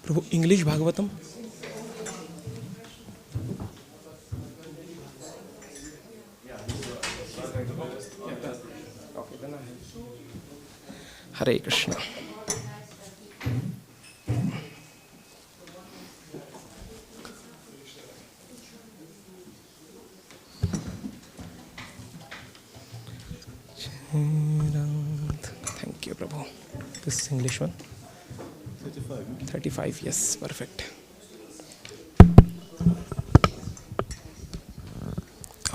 Prabhu English Bhagavatam Hare Krishna. Thank you Prabhu. This English one 35 yes perfect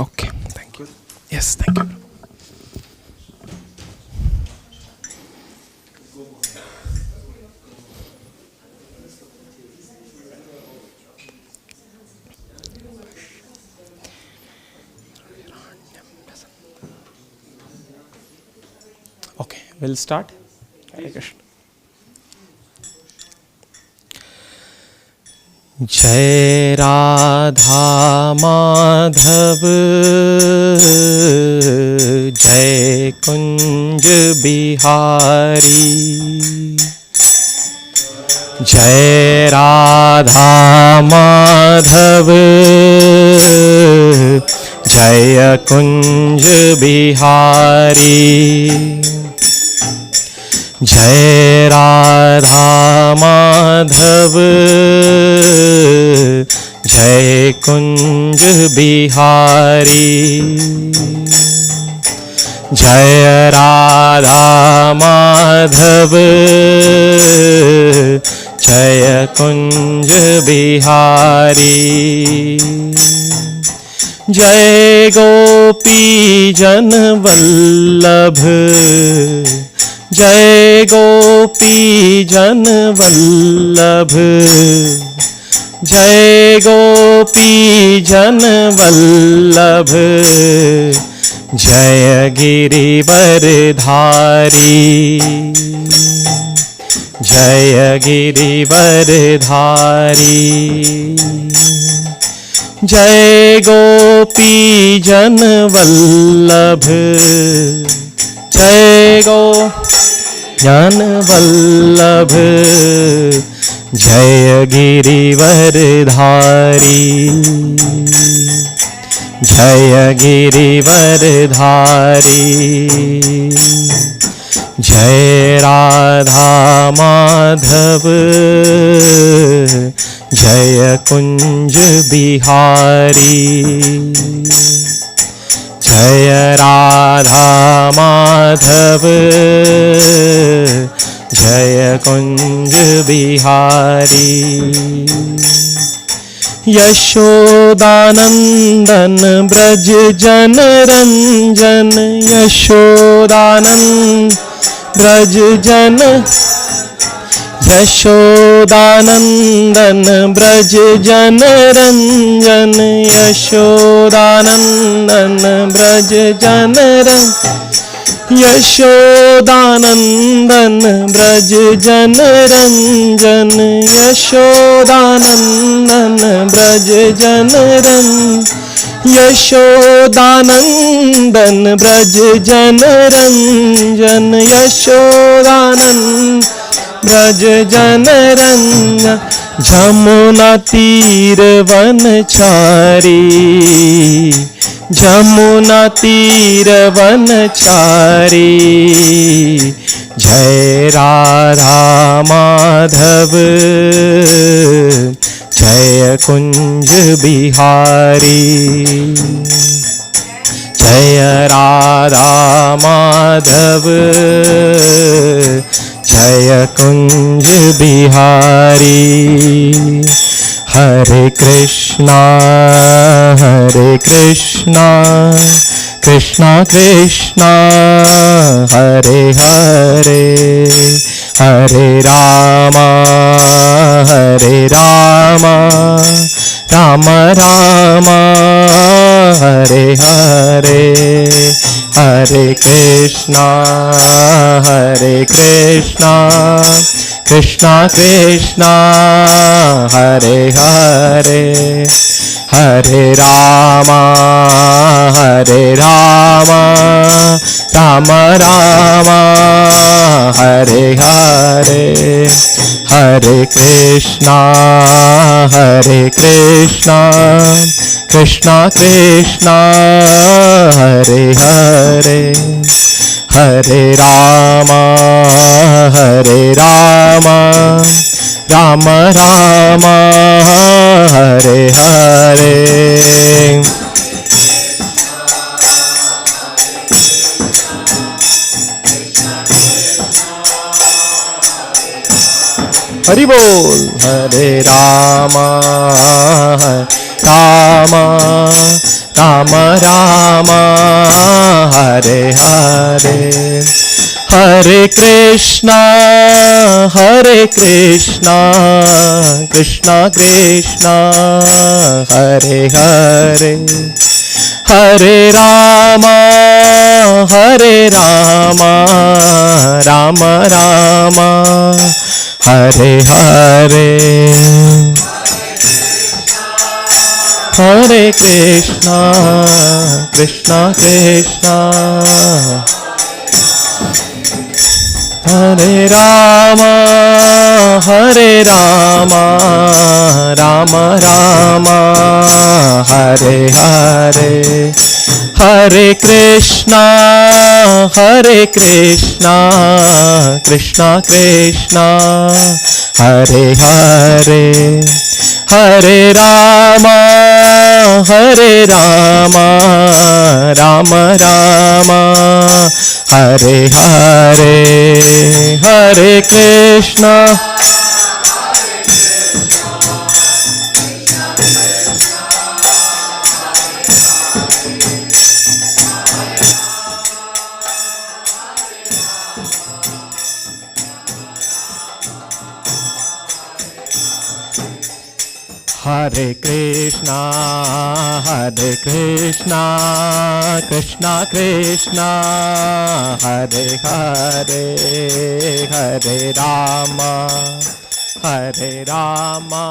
okay thank you yes thank you okay we'll start Hare Krishna। जय राधा माधव जय कुंज बिहारी जय राधा माधव जय कुंज बिहारी जय राधा माधव जय कुंज बिहारी जय राधा माधव जय कुंज बिहारी जय गोपी जन वल्लभ जय गोपी जन वल्लभ जय गोपी जन वल्लभ जय गिरिवर धारी जय गिरिवर धारी जय गोपी जन वल्लभ जय गो जन वल्लभ जय गिरिवर धारी जय गिरिवर धारी जय राधा माधव जय कुंज बिहारी जय राधा माधव जय कुंज बिहारी यशोदानंदन ब्रज जन रंजन यशोदानंद ब्रज जन यशोदानंदन ब्रज जन रंजन यशोदानंदन ब्रज जन यशोदानंदन ब्रज जन रंजन यशोदानंदन ब्रज जन यशोदानंदन ब्रज जन रंजन यशोदानंद ब्रज जन रंजन जमुना तीर वनचारी जमुना तीर वनचारी जय राधा माधव जय कुंज बिहारी जय राधा माधव जय कुंज बिहारी हरे Krishna Krishna Krishna Hare Hare Hare Rama Ram Rama Hare Hare Hare Krishna Krishna Krishna Hare Hare Hare Rama Hare Rama Rama Rama Hare Hare Hare Krishna Krishna Krishna Hare Hare Hare Rama Rama Rama Hare Hare Hari Bol. Hare Rama Rama Rama Rama Hare Hare Hare Krishna Krishna Krishna Hare Hare Hare Rama Rama Rama Hare Hare Hare Krishna Krishna Hare Rama Rama Rama Hare Hare Hare Krishna Krishna Krishna Hare Hare Hare Rama Rama Rama Hare Hare Hare Krishna Hare Krishna Krishna Krishna Hare Hare Hare Rama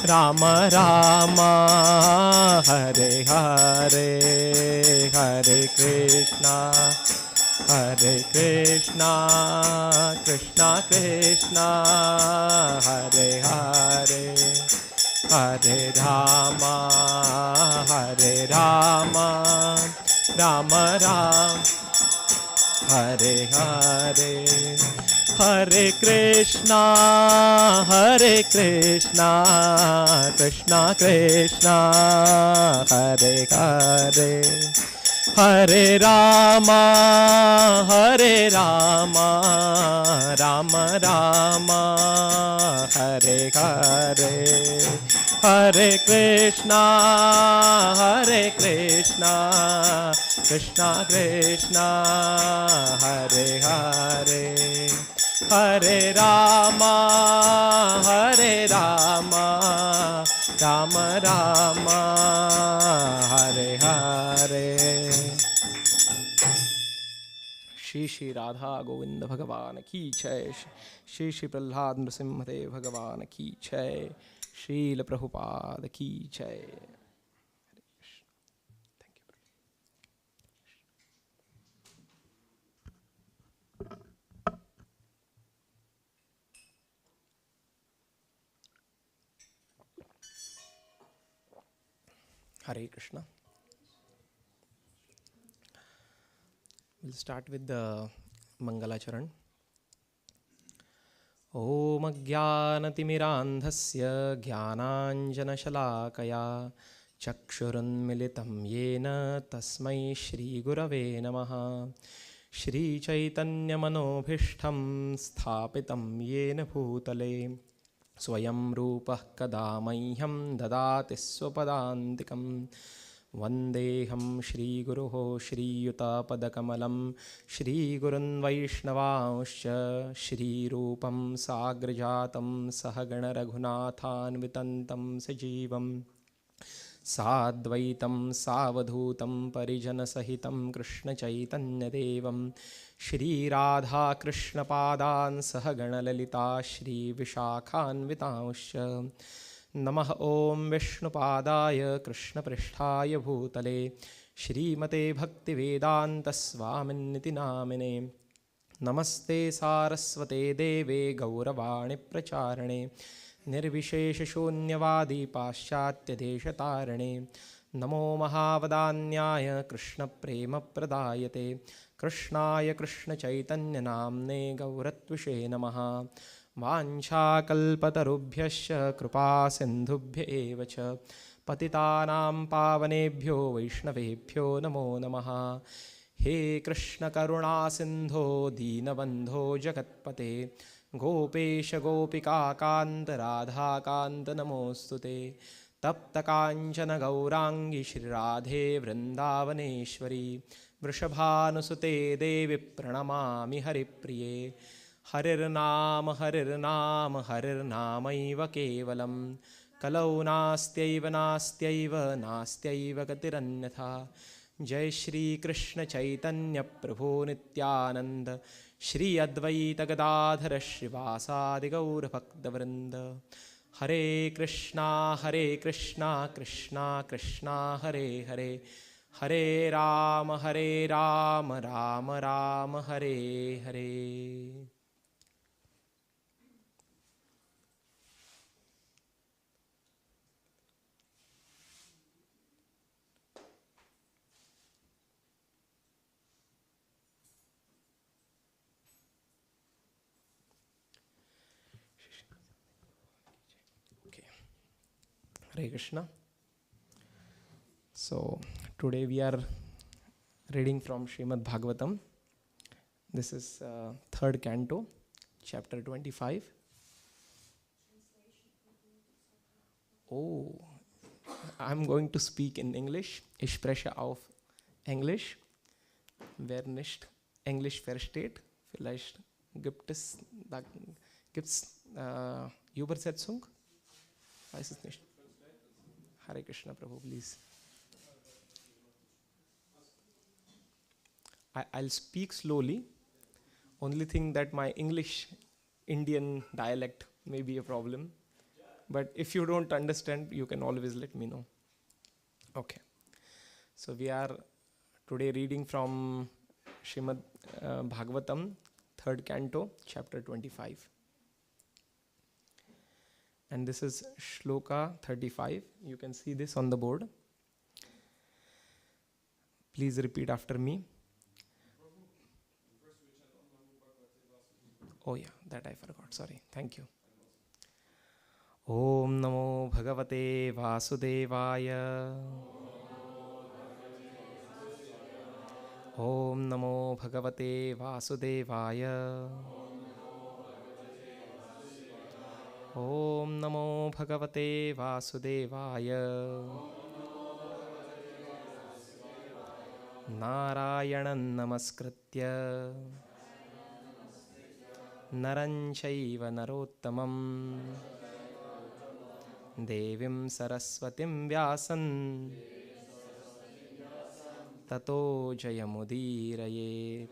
Rama Rama Hare Hare Hare Krishna Krishna Krishna Hare Hare Hare Rama Rama Rama Hare Hare Hare Krishna Krishna Krishna Hare Hare Hare Rama Rama Rama Hare Hare Hare Krishna Krishna Krishna Hare Hare Hare Rama Rama Rama Hare Hare Shri Radha Govind भगवान की जय श्री प्रहलाद नृसिंहदेव भगवान की जय श्रील प्रभुपाद की जय Hare Krishna. We'll start with the Mangala Charan. Om Ajnanatimirandhasya Jnananjanashalakaya Chakshurunmilitam Yena Tasmai Shri Gurave Namaha Shri Chaitanya Manobhishtam Sthapitam Yena Bhutale Swayam Rupah Kada Mahyam Dadati Swapadantikam Vandeham Shri Guruho Shri Yuta Padakamalam Shri Gurun Vaishnavanscha Shri Rupam Sagrajatam Sahagana Raghunathan Vitantam Sajivam साद्वैतं सावधूतं परिजनसहितं कृष्णचैतन्यदेवं श्रीराधाकृष्णपादान् सह गणललिता श्रीविशाखान्वितांश्च नमः ॐ विष्णुपादाय कृष्णपृष्ठाय भूतले श्रीमते भक्तिवेदान्तस्वामिन्निति नामिने नमस्ते सारस्वते देवे गौरवाणि प्रचारणे निर्विशेषशून्यवादी पाश्चात्यदेशतारणे नमो महावदान्याय कृष्णप्रेमप्रदायते कृष्णाय कृष्णचैतन्यनाम्ने गौरत्विषे नमः वाञ्छाकल्पतरुभ्यश्च कृपासिन्धुभ्य एव च पतितानां पावनेभ्यो वैष्णवेभ्यो नमो नमः। हे कृष्णकरुणासिन्धो दीनबन्धो जगत्पते गोपेश गोपिकान्त राधाकान्त नमोऽस्तु ते तप्तकाञ्चन गौराङ्गी श्रीराधे वृन्दावनेश्वरी वृषभानुसुते देवी प्रणमामि हरिप्रिये हरिर्नाम हरिर्नाम हरिर्नामैव केवलं कलौ नास्त्यैव नास्त्यैव नास्त्यैव गतिरन्यथा। जय श्री कृष्ण चैतन्य प्रभो नित्यानंद श्री अद्वैत गदाधर श्रीवासादि गौर भक्तवृंद। हरे Krishna Krishna Krishna Hare Hare Hare Ram Ram Ram Hare Hare. Hare Krishna. So today we are reading from Srimad Bhagavatam. This is third canto, chapter 25. Oh, I'm going to speak in English. Ich spreche auf Englisch. Wer nicht Englisch versteht, vielleicht gibt's Übersetzung? Weiß es nicht. Hare Krishna Prabhu, please. I'll speak slowly. Only thing that my English Indian dialect may be a problem. But if you don't understand, you can always let me know. Okay. So we are today reading from Srimad Bhagavatam, third canto, chapter 25. And this is Shloka 35. You can see this on the board. Please repeat after me. Oh yeah, that I forgot. Sorry. Thank you. Om Namo Bhagavate Vasudevaya. Om Namo Bhagavate Vasudevaya. Om Namo Bhagavate Vasudevaya. Narayanan Namaskritya Naranchaiva Narottamam Devim Saraswatim Vyasan Tato Jayamudiraye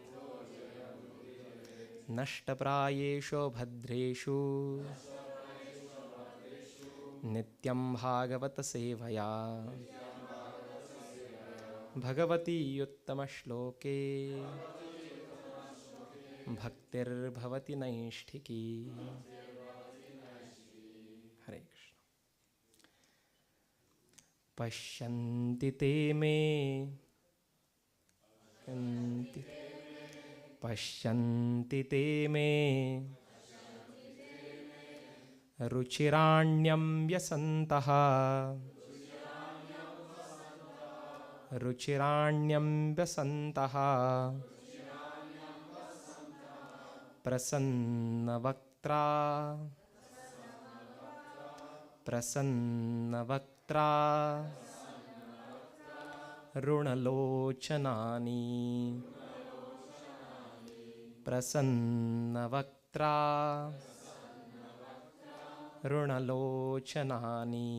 Nashtaprayesho Bhadreshu Nityam Bhagavata Sevaya Bhagavati Uttama Shloke Bhaktir Bhavati Naishtiki. Hare Krishna. Pashyanti te me Pashyanti te me Ruchiranyam Vyasantaha Ruchiranyam Vyasantaha Prasanna Vaktra Prasanna Vaktra Runalochanani Prasanna Vaktra Runalochanani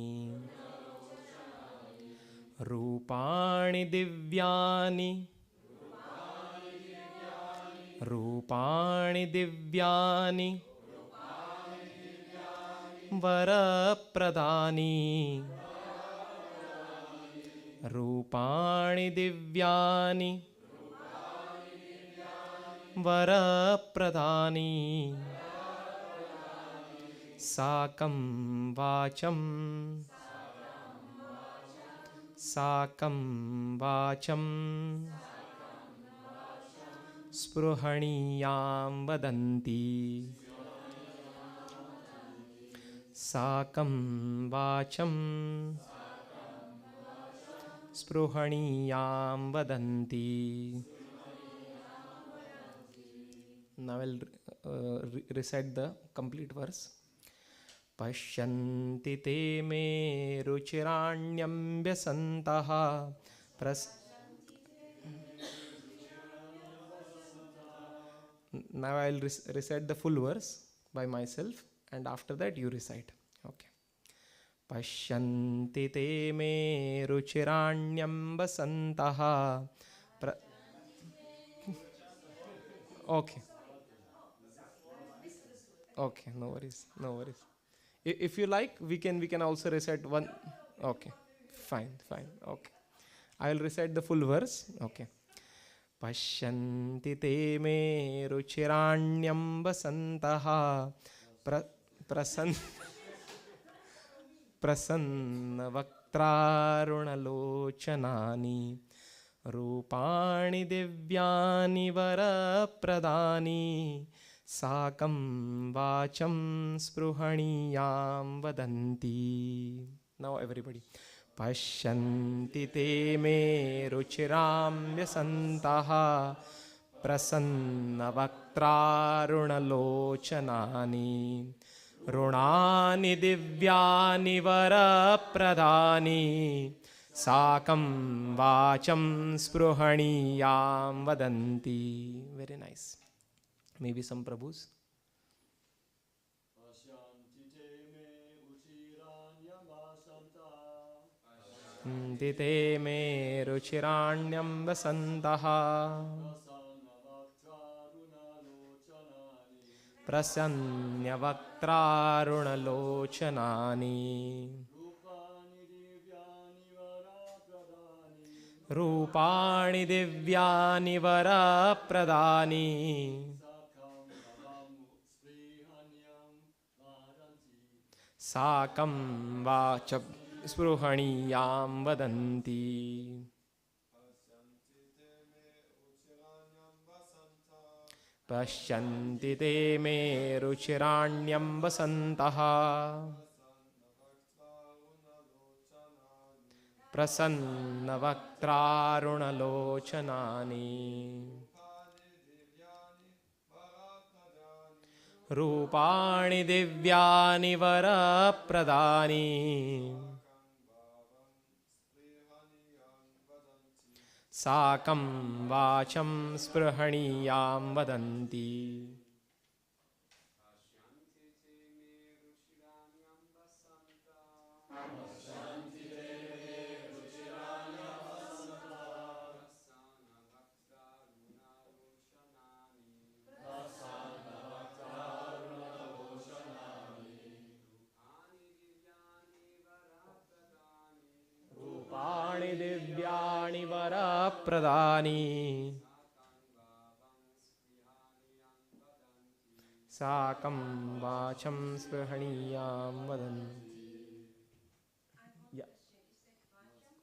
रूपाणि दिव्यानि रूपाणि दिव्यानि वरप्रदानि रूपाणि दिव्यानि वरप्रदानि साकं वाचं साकं वाचं स्पृहणीयां वदन्ति साकं वाचं स्पृहणीयां वदन्ति. Now I'll recite the complete verse. Pashyanti te me ruchiranyam vyasantaha Now I'll recite the full verse by myself, and after that you recite. Okay. Pashyanti te me ruchiranyam vasantaha Okay. Okay, no worries, no worries. If you like, we can also recite one. Okay, fine, fine. Okay, I will recite the full verse. Okay. Pashyanti te me ruchiranyam vasantaha prasanna vaktrarunalochanani रूपाणि दिव्यानि वरप्रदानि साकं वाचं स्पृहणीयां वदन्ति. Now everybody. पश्यन्ति ते मे रुचिरां व्यसन्तः प्रसन्नवक्त्रारुणलोचनानि ऋणानि दिव्यानि वरप्रदानि साकं वाचं स्पृहणीयां वदन्ति. Very nice. Maybe some Prabhus. Pashyanti te me ruchiranyam vasantah prasannavaktrarunalochanani रूपाणि दिव्यानि वरप्रदानि साकं वाचं स्पृहणीयां वदन्ति. पश्यन्ति ते मे रुचिराण्यं वसन्तः प्रसन्नवक्त्रारुणलोचनानि रूपाणि दिव्यानि वरप्रदानि साकं वाचं स्पृहणीयां वदन्ति. रूपाणि दिव्यानि वरप्रदानि साकं वाचं स्पृहणीयां वदन्ति. Yeah.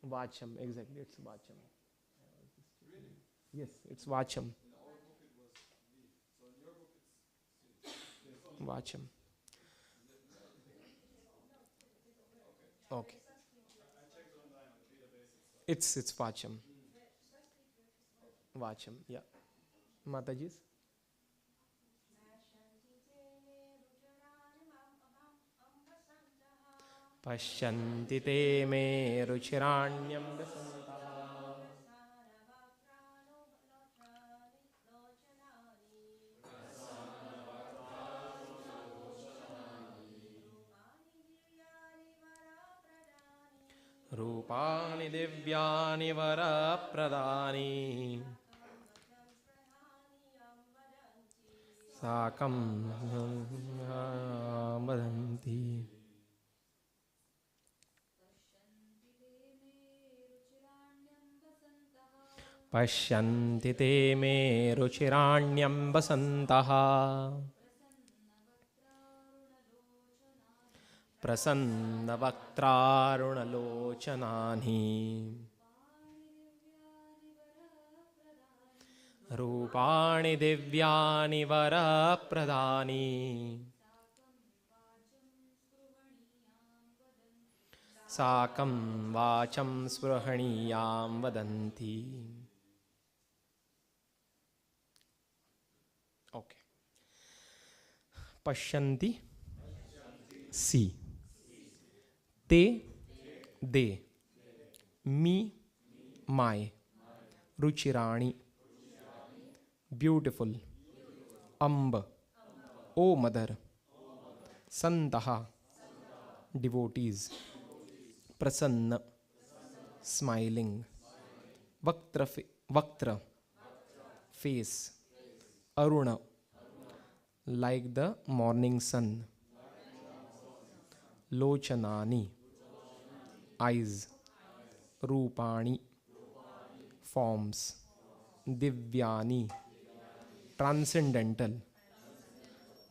Vacham, exactly, it's Vacham. Yes, it's Vacham. Vacham. Okay. It's Vacham. Vacham, yeah. Mataji's? Pashyanti te me ruchiranyam vasantah रूपाणि दिव्यानि वरप्रदानि साकं वदन्ति पश्यन्ति ते मे रुचिराण्यं वसन्तः प्रसन्नवक्त्रारुणलोचनानि रूपाणि दिव्यानि वरप्रदानि साकं वाचं स्पृहणीयां वदन्ति. Okay. Pashyanti, see. Te, they. Me, my. Ruchirani, beautiful. Amba, O mother. Santaha, devotees. Prasanna, smiling. Vaktra, face. Aruna, like the morning sun. Lochanani, eyes. Rupani, forms. Divyani, transcendental.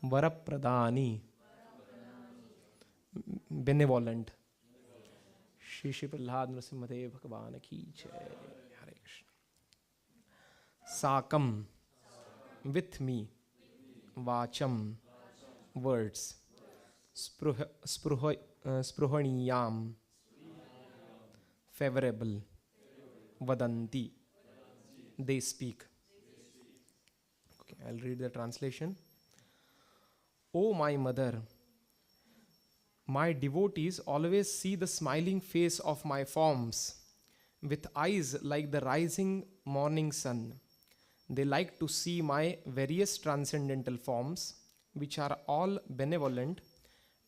Varapradani, benevolent. Shri Shri Prahlad Nrsimhadev Bhagavan ki jai. Hare Krishna. Sakam, with me. Vacham, words. Spruhaniyam, favorable. Vadanti, they speak. Okay, I'll read the translation. O my mother, my devotees always see the smiling face of my forms, with eyes like the rising morning sun. They like to see my various transcendental forms, which are all benevolent,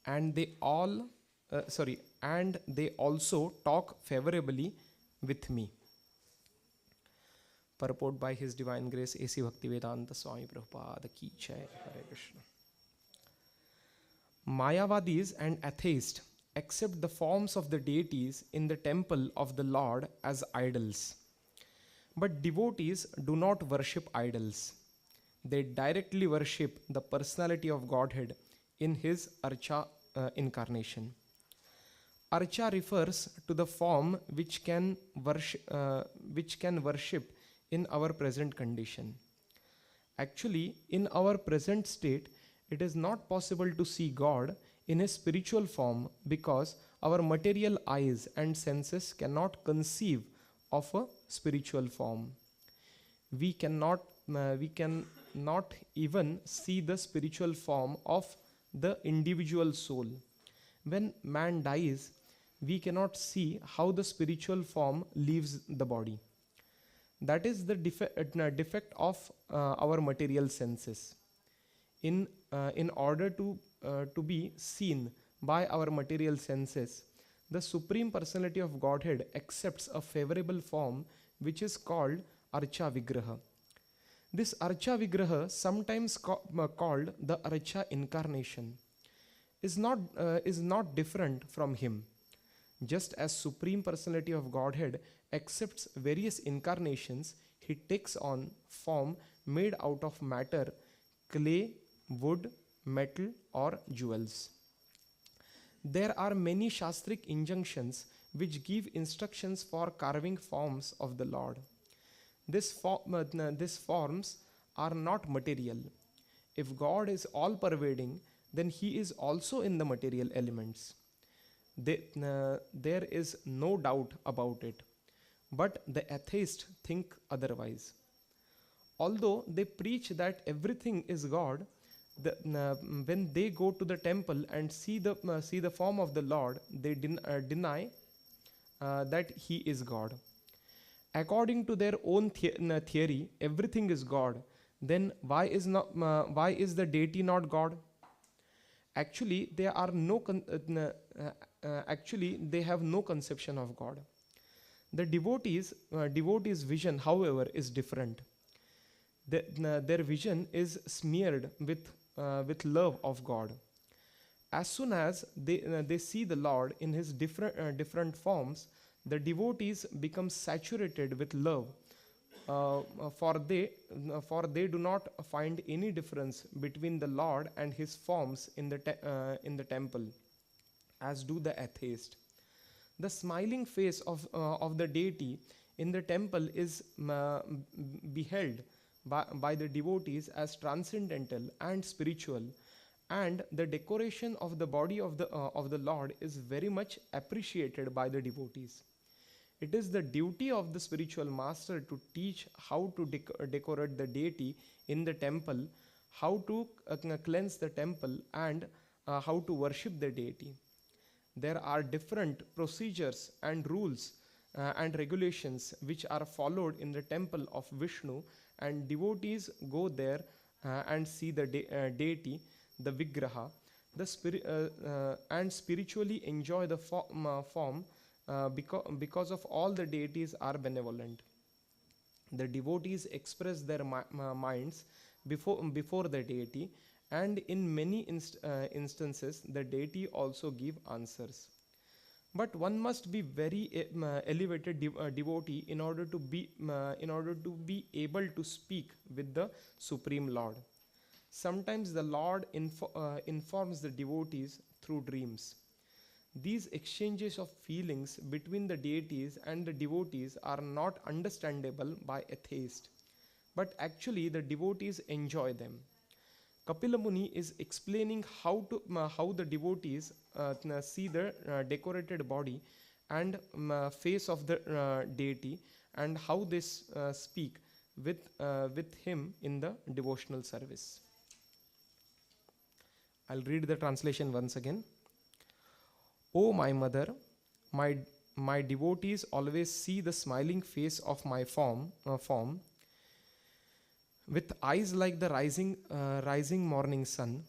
and they also talk favorably with me. Purport by His Divine Grace A.C. Bhaktivedanta Swami Prabhupada ki jai. Hare Krishna. Mayavadis and atheists accept the forms of the deities in the temple of the Lord as idols. But devotees do not worship idols. They directly worship the personality of Godhead in His Archa incarnation. Archa refers to the form which can worship in our present condition. Actually, in our present state, it is not possible to see God in His spiritual form because our material eyes and senses cannot conceive of a spiritual form. We cannot even see the spiritual form of the individual soul. When man dies, we cannot see how the spiritual form leaves the body. That is the defect of our material senses. In order to be seen by our material senses, the Supreme Personality of Godhead accepts a favorable form which is called Archa Vigraha. This Archa Vigraha, sometimes called the Archa Incarnation, is not different from Him. Just as Supreme Personality of Godhead accepts various incarnations, He takes on form made out of matter, clay, wood, metal, or jewels. There are many Shastric injunctions which give instructions for carving forms of the Lord. These forms are not material. If God is all pervading, then He is also in the material elements. There is no doubt about it. But the atheists think otherwise. Although they preach that everything is God, when they go to the temple and see the form of the Lord, they deny that He is God. According to their own theory, everything is God. Then why is the deity not God? Actually, there are no actually they have no conception of God. The devotees' vision, however, is different. Their vision is smeared with love of God. As soon as they see the Lord in his different forms, the devotees become saturated with love, for they do not find any difference between the Lord and his forms in the temple, as do the atheist. The smiling face of the deity in the temple is beheld by the devotees as transcendental and spiritual, and the decoration of the body of the Lord is very much appreciated by the devotees. It is the duty of the spiritual master to teach how to decorate the deity in the temple, how to cleanse the temple, and how to worship the deity. There are different procedures and rules and regulations which are followed in the temple of Vishnu, and devotees go there and see the deity, the Vigraha, and spiritually enjoy the form because of all the deities are benevolent. The devotees express their minds before the deity, and in many instances the deity also give answers. But one must be very elevated devotee in order to be able to speak with the Supreme Lord. Sometimes the Lord informs the devotees through dreams. These exchanges of feelings between the deities and the devotees are not understandable by atheists, but actually the devotees enjoy them. Kapila Muni is explaining how the devotees see the decorated body and face of the deity, and how they speak with him in the devotional service. I'll read the translation once again. O my mother, my devotees always see the smiling face of my form, with eyes like the rising morning sun.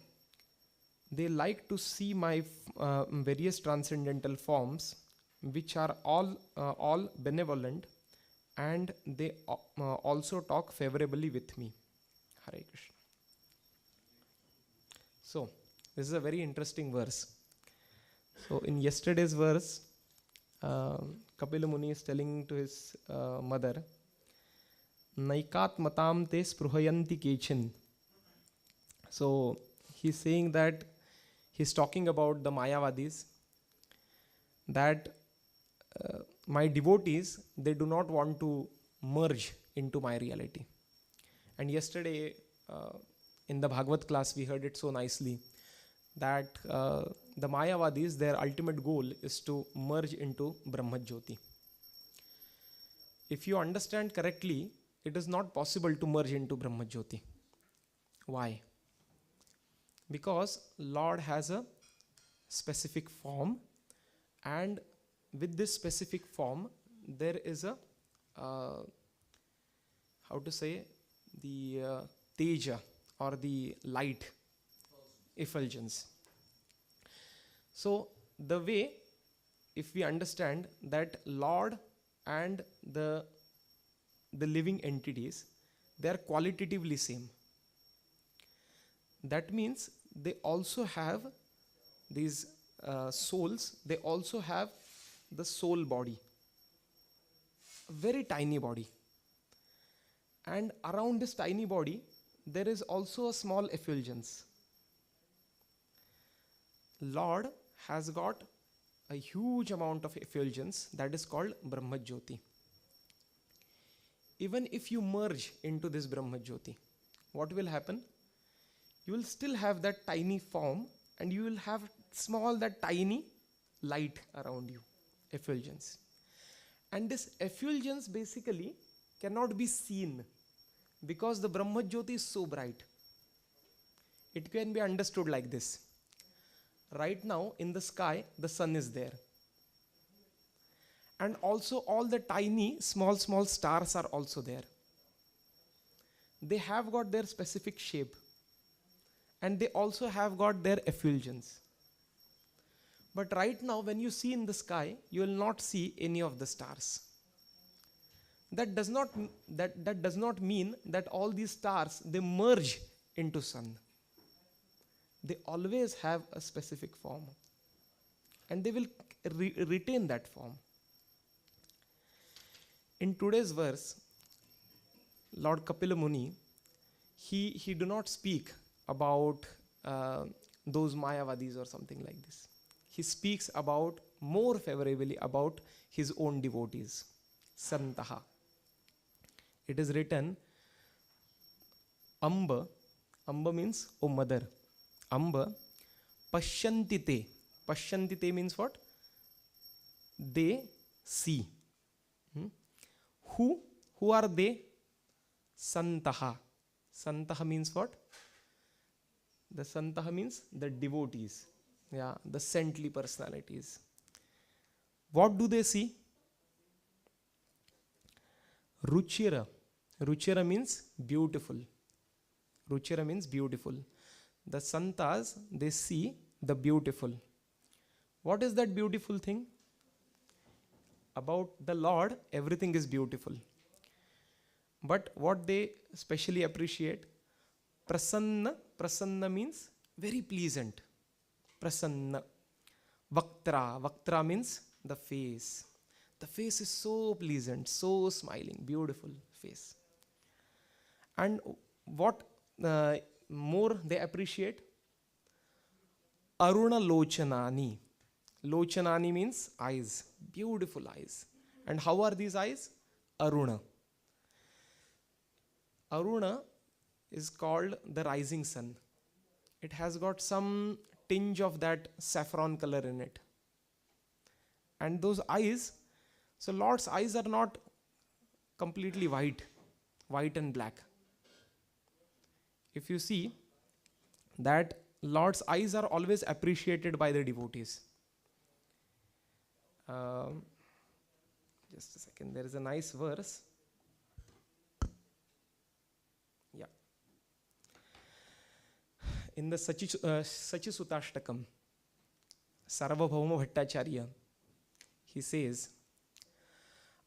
They like to see my various transcendental forms, which are all benevolent, and they also talk favorably with me. Hare Krishna. So, this is a very interesting verse. So, in yesterday's verse, Kapila Muni is telling to his mother, Naikat matam te spruhayanti kechin. So, he's saying that he's talking about the Mayavadis, that my devotees, they do not want to merge into my reality. And yesterday, in the Bhagavad class, we heard it so nicely that the Mayavadis, their ultimate goal is to merge into Brahma Jyoti. If you understand correctly, it is not possible to merge into Brahma Jyoti. Why? Because Lord has a specific form, and with this specific form, there is a, the teja, or the light, effulgence. So, the way, if we understand that Lord and the living entities, they are qualitatively same. That means they also have these souls, they also have the soul body, a very tiny body. And around this tiny body, there is also a small effulgence. Lord has got a huge amount of effulgence that is called Brahma Jyoti. Even if you merge into this Brahma Jyoti, what will happen? You will still have that tiny form, and you will have that tiny light around you, effulgence. And this effulgence basically cannot be seen, because the Brahma Jyoti is so bright. It can be understood like this. Right now in the sky, the sun is there. And also all the tiny, small stars are also there. They have got their specific shape. And they also have got their effulgence. But right now, when you see in the sky, you will not see any of the stars. That does not that does not mean that all these stars they merge into sun. They always have a specific form, and they will retain that form. In today's verse, Lord Kapila Muni, he do not speak about those Mayavadis or something like this. He speaks about more favorably about his own devotees, Santaha. It is written, Amba, Amba means, O mother, Amba, Pashyantite. Pashyantite means what? They see. Who are they? Santaha. Santaha means what? The Santaha means the devotees. Yeah, the saintly personalities. What do they see? Ruchira. Ruchira means beautiful. Ruchira means beautiful. The Santas, they see the beautiful. What is that beautiful thing? About the Lord, everything is beautiful. But what they specially appreciate, prasanna. Prasanna means very pleasant. Prasanna. Vaktra. Vaktra means the face. The face is so pleasant, so smiling, beautiful face. And what more they appreciate? Aruna Lochanani. Lochanani means eyes, beautiful eyes. And how are these eyes? Aruna. Aruna is called the rising sun. It has got some tinge of that saffron color in it. And those eyes, so Lord's eyes are not completely white and black. If you see that Lord's eyes are always appreciated by the devotees. Just a second, there is a nice verse. Yeah. In the Sachisutashtakam, Sarvabhauma Bhattacharya, he says,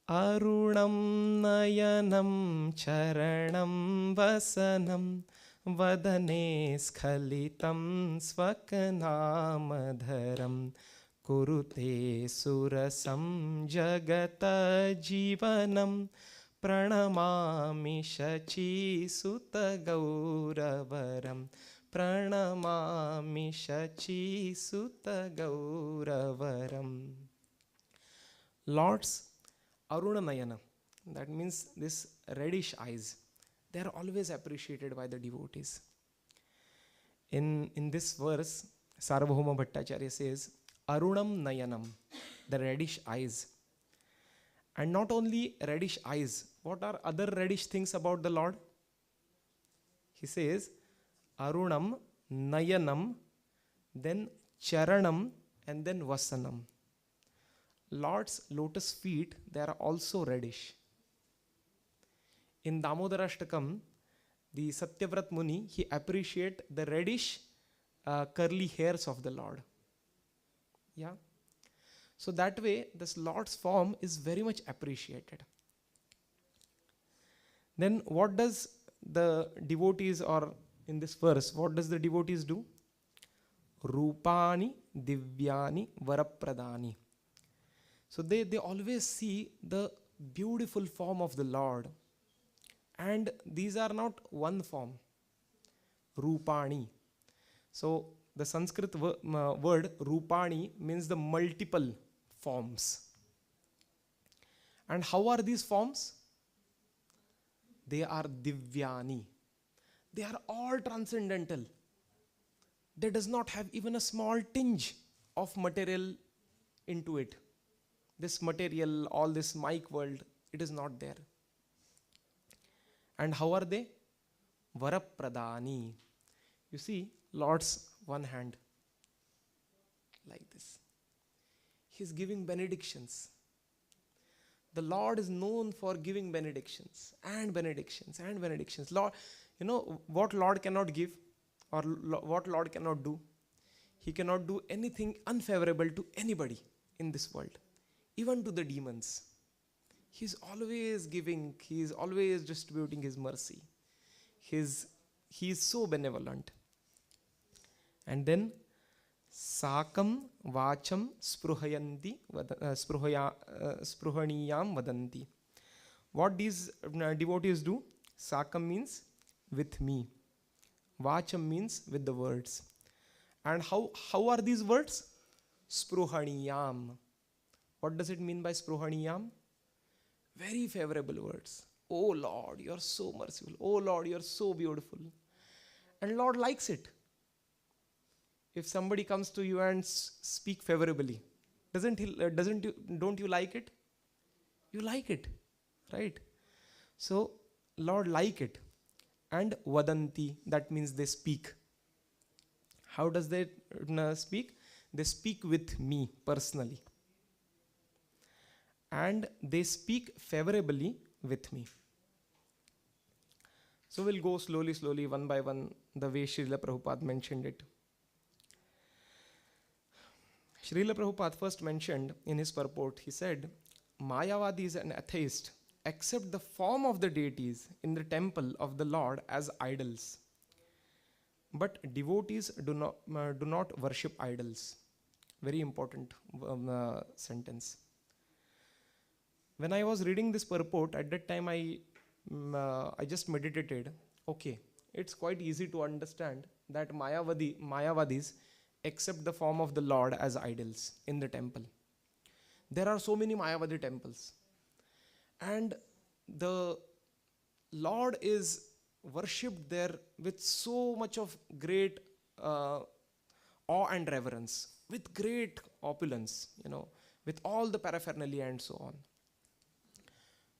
Arunam nayanam charanam vasanam vadane skhalitam svakanamadharam kurute surasam jagata jivanam pranamami shachi sutta gauravaram pranamami shachi sutta gauravaram. Lord's Aruna Nayana, that means this reddish eyes, they are always appreciated by the devotees. In this verse, Sarvabhauma Bhattacharya says, Arunam Nayanam, the reddish eyes. And not only reddish eyes, what are other reddish things about the Lord? He says, Arunam, Nayanam, then Charanam, and then Vasanam. Lord's lotus feet, they are also reddish. In Damodarashtakam, the Satyavrat Muni, he appreciates the reddish curly hairs of the Lord. Yeah. So that way, this Lord's form is very much appreciated. Then what does the devotees, or in this verse, what does the devotees do? Rupani Divyani Varapradani. So they always see the beautiful form of the Lord. And these are not one form. Rupani. So the Sanskrit word Rupani means the multiple forms. And how are these forms? They are Divyani. They are all transcendental. They does not have even a small tinge of material into it. This material, all this mic world, it is not there. And how are they? Varapradani. You see, Lord's one hand, like this. He's giving benedictions. The Lord is known for giving benedictions and benedictions and benedictions. Lord, you know what Lord cannot give or what Lord cannot do? He cannot do anything unfavorable to anybody in this world, even to the demons. He's always giving, he is always distributing his mercy. He is so benevolent. And then Sakam Vacham Spruhaniyam Vadanti. What these devotees do? Sakam means with me. Vacham means with the words. And how are these words? Spruhaniyam. What does it mean by Spruhaniyam? Very favorable words. Oh Lord, you are so merciful. Oh Lord, you are so beautiful. And Lord likes it. If somebody comes to you and speak favorably, don't you like it? You like it, right? So Lord like it. And vadanti, that means they speak. How does they speak? They speak with me personally. And they speak favorably with me. So we'll go slowly, one by one, the way Srila Prabhupada mentioned it. Srila Prabhupada first mentioned in his purport, he said, Mayavadis and atheists accept the form of the deities in the temple of the Lord as idols. But devotees do not worship idols. Very important sentence. When I was reading this purport, at that time I just meditated. Okay, it's quite easy to understand that Mayavadis accept the form of the Lord as idols in the temple. There are so many Mayavadi temples. And the Lord is worshipped there with so much of great awe and reverence, with great opulence, with all the paraphernalia and so on.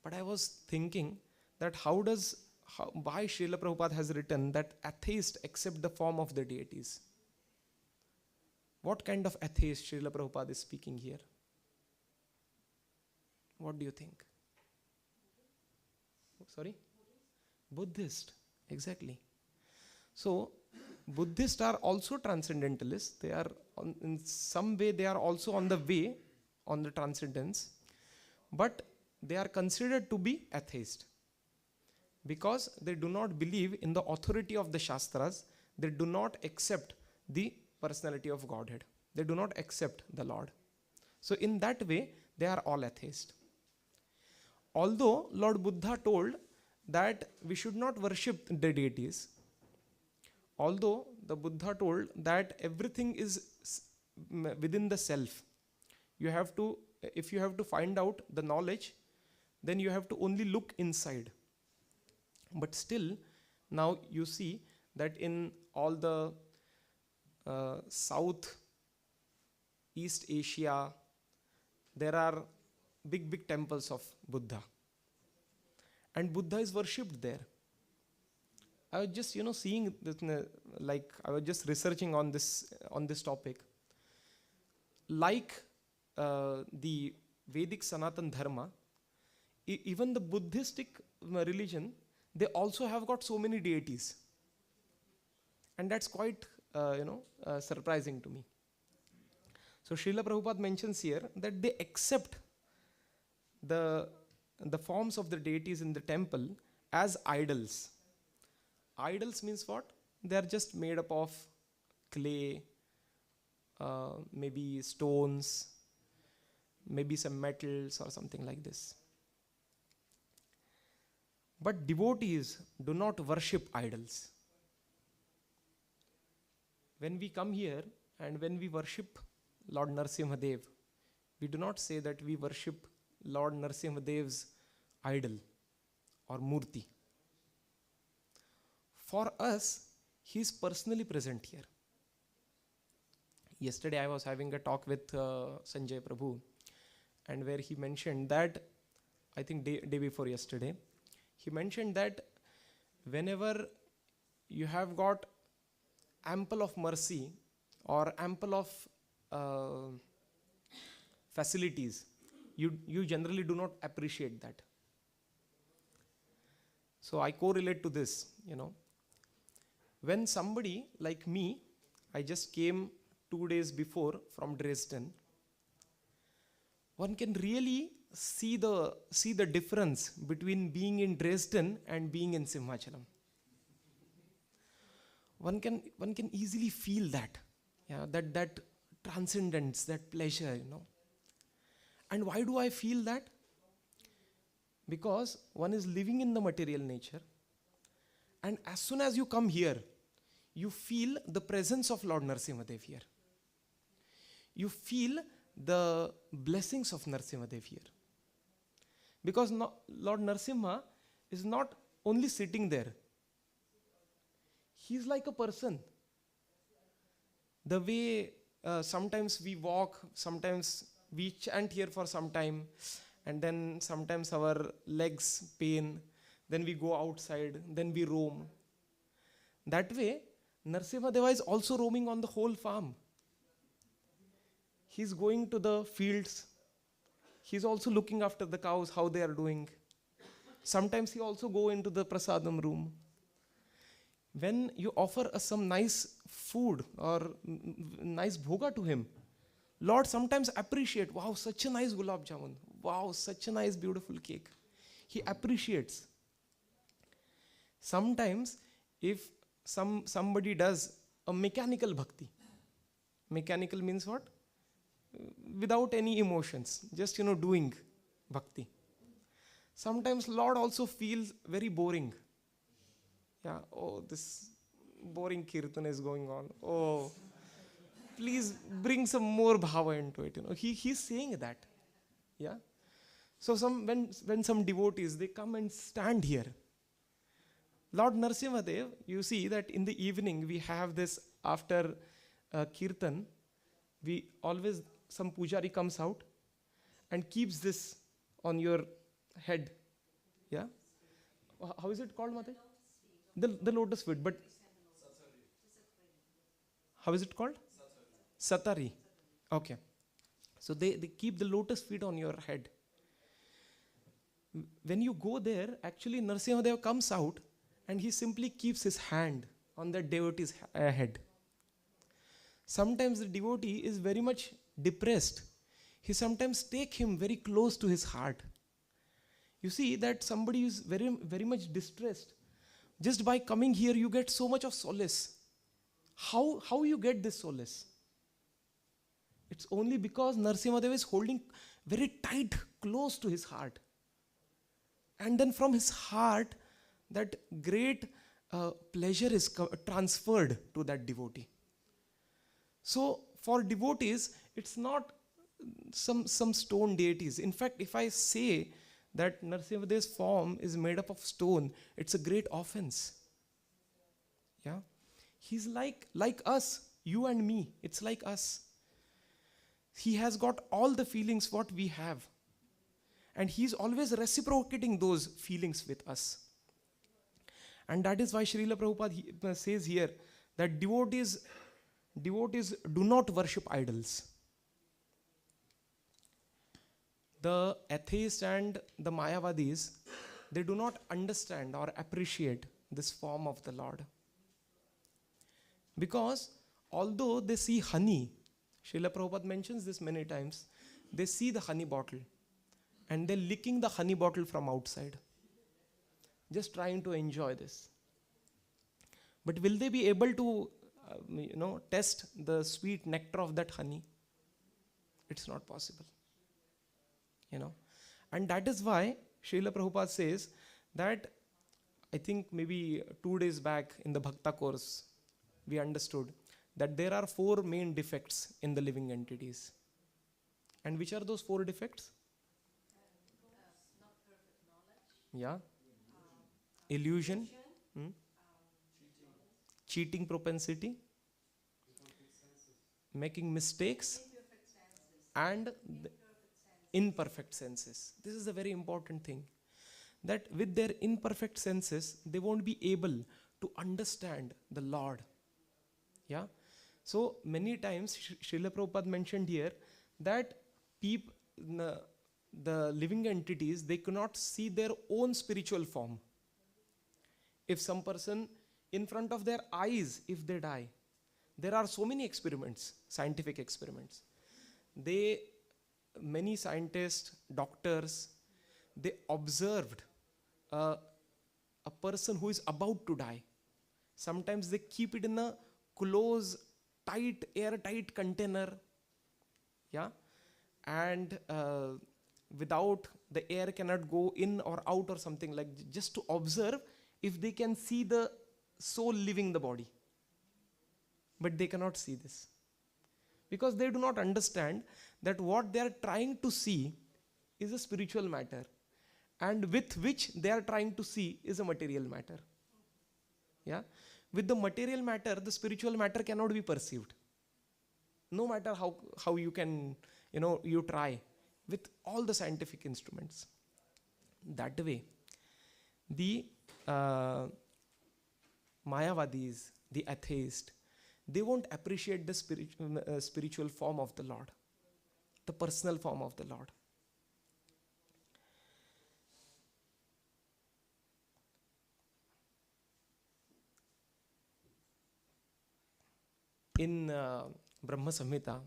But I was thinking that why Srila Prabhupada has written that atheists accept the form of the deities. What kind of atheist Srila Prabhupada is speaking here? What do you think? Sorry? Buddhist. Exactly. So, Buddhists are also transcendentalists. They are, in some way, they are also on the way, on the transcendence. But they are considered to be atheist. Because they do not believe in the authority of the Shastras. They do not accept the personality of Godhead. They do not accept the Lord. So in that way, they are all atheists. Although Lord Buddha told that we should not worship the deities, although the Buddha told that everything is within the self, if you have to find out the knowledge, then you have to only look inside. But still, now you see that in all the South East Asia, there are big temples of Buddha. And Buddha is worshipped there. I was just, seeing this, I was just researching on this topic. Like the Vedic Sanatan Dharma, even the Buddhistic religion, they also have got so many deities. And that's quite, surprising to me. So Srila Prabhupada mentions here that they accept the forms of the deities in the temple as idols. Idols means what? They are just made up of clay, maybe stones, maybe some metals or something like this. But devotees do not worship idols. When we come here and when we worship Lord Narasimhadev, we do not say that we worship Lord Narasimhadev's idol or murti. For us, he is personally present here. Yesterday I was having a talk with Sanjay Prabhu, and where he mentioned that, I think day before yesterday, he mentioned that whenever you have got ample of mercy or ample of facilities, you generally do not appreciate that. So I correlate to this, When somebody like me, I just came 2 days before from Dresden, one can really see the difference between being in Dresden and being in Simhachalam. One can easily feel that, yeah, that transcendence, that pleasure. And why do I feel that? Because one is living in the material nature, and as soon as you come here, you feel the presence of Lord Nrsimhadev here. You feel the blessings of Nrsimhadev here. Because Lord Nrsimha is not only sitting there. He's like a person. The way sometimes we walk, sometimes we chant here for some time, and then sometimes our legs pain, then we go outside, then we roam. That way, Nrsimhadeva is also roaming on the whole farm. He's going to the fields. He's also looking after the cows, how they are doing. Sometimes he also go into the prasadam room. When you offer some nice food or nice bhoga to him, Lord sometimes appreciate, wow, such a nice gulab jamun. Wow, such a nice beautiful cake. He appreciates. Sometimes if somebody does a mechanical bhakti, mechanical means what? Without any emotions, just doing bhakti. Sometimes Lord also feels very boring. Yeah, oh, this boring kirtan is going on. Oh, please bring some more bhava into it. He's saying that. Yeah. So when some devotees, they come and stand here. Lord Nrsimhadev, you see that in the evening we have this after kirtan, we always, some pujari comes out and keeps this on your head. Yeah. How is it called, Mate? The lotus feet, but how is it called? Satari. Okay. So they keep the lotus feet on your head. When you go there, actually Nrsimhadev comes out and he simply keeps his hand on the devotee's head. Sometimes the devotee is very much depressed. He sometimes take him very close to his heart. You see that somebody is very, very much distressed. Just by coming here, you get so much of solace. How you get this solace? It's only because Nrsimhadev is holding very tight, close to his heart. And then from his heart, that great pleasure is transferred to that devotee. So for devotees, it's not some stone deities. In fact, if I say that Nrsimhadev's form is made up of stone, it's a great offense. Yeah, he's like us, you and me. It's like us. He has got all the feelings what we have, and he's always reciprocating those feelings with us. And that is why Srila Prabhupada says here that devotees do not worship idols. The atheists and the Mayavadis, they do not understand or appreciate this form of the Lord. Because although they see honey, Srila Prabhupada mentions this many times, they see the honey bottle and they're licking the honey bottle from outside, just trying to enjoy this. But will they be able to test the sweet nectar of that honey? It's not possible. And that is why Srila Prabhupada says that, I think maybe 2 days back in the Bhakta course, we understood that there are 4 main defects in the living entities. And which are those 4 defects? Not perfect knowledge. Yeah. Illusion. Cheating propensity. Making mistakes. And imperfect senses. This is a very important thing. That with their imperfect senses, they won't be able to understand the Lord. Yeah. So many times, Srila Prabhupada mentioned here that the living entities, they cannot see their own spiritual form. If some person in front of their eyes, if they die, There are so many experiments, scientific experiments. Many scientists, doctors, they observed a person who is about to die. Sometimes they keep it in a close, tight, airtight container, yeah, and without the air cannot go in or out or something, like just to observe if they can see the soul leaving the body. But they cannot see this because they do not understand that what they are trying to see is a spiritual matter, and with which they are trying to see is a material matter. Yeah, with the material matter, the spiritual matter cannot be perceived. No matter how you can, you try with all the scientific instruments. That way, the Mayavadis, the atheist, they won't appreciate the spiritual form of the Lord, the personal form of the Lord. In Brahma Samhita,